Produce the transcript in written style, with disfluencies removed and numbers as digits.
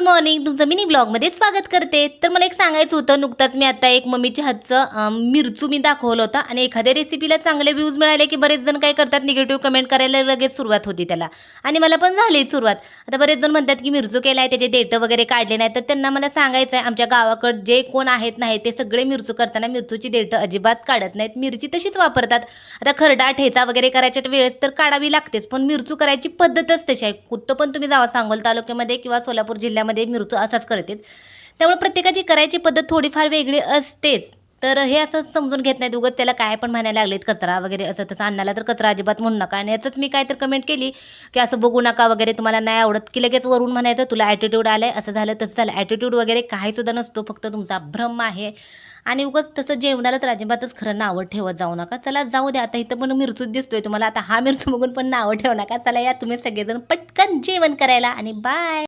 Morning, तुमचं mini ब्लॉगमध्ये स्वागत करते. तर मला एक सांगायचं होतं, नुकताच मी आता एक मम्मीच्या हातचं मिरचू मी दाखवलं होतं आणि एखाद्या रेसिपीला चांगले व्ह्यूज मिळाले की बरेच जण काय करतात, निगेटिव्ह कमेंट करायला लगेच सुरुवात होती त्याला. आणि मला पण झाली सुरुवात. आता बरेच जण म्हणतात की मिरचू केला आहे, त्याचे देठं वगैरे काढले नाही. तर त्यांना मला सांगायचं आहे, आमच्या गावाकडे जे कोण आहेत नाही ते सगळे मिरचू करताना मिरचूची देठं अजिबात काढत नाहीत, मिरची तशीच वापरतात. आता खरडा ठेचा वगैरे करायच्या वेळेस तर काढावी लागतेच, पण मिरचू करायची पद्धतच तशी आहे. कुठं पण तुम्ही जावा, सांगोल तालुक्यामध्ये किंवा सोलापूर जिल्ह्यामध्ये मिरचू असाच करतात. त्यामुळे प्रत्येकाची करायची पद्धत थोडीफार वेगळी असतेच. तर हे असं समजून घेत नाहीत, उगाच त्याला काय पण म्हणायला लागलेत कचरा वगैरे असं तसं. अन्नाला तर कचरा अजिबात म्हणू नका. आणि याचंच मी काय तर कमेंट केली की असं बघू नका वगैरे, तुम्हाला नाही आवडत की लगेच वरून म्हणायचं तुला ॲटिट्यूड आलाय, असं झालं तसं झालं. ॲटिट्यूड वगैरे काही सुद्धा नसतो, फक्त तुमचा भ्रम आहे. आणि उगाच तसं जेवणाला तर अजिबातच खरं नावं ठेवत जाऊ नका. चला जाऊ द्या, आता इथं पण मिरचूच दिसतोय तुम्हाला. आता हा मिरचू बघून पण नावं ठेवू नका. चला या तुम्ही सगळेजण पटकन जेवण करायला आणि बाय.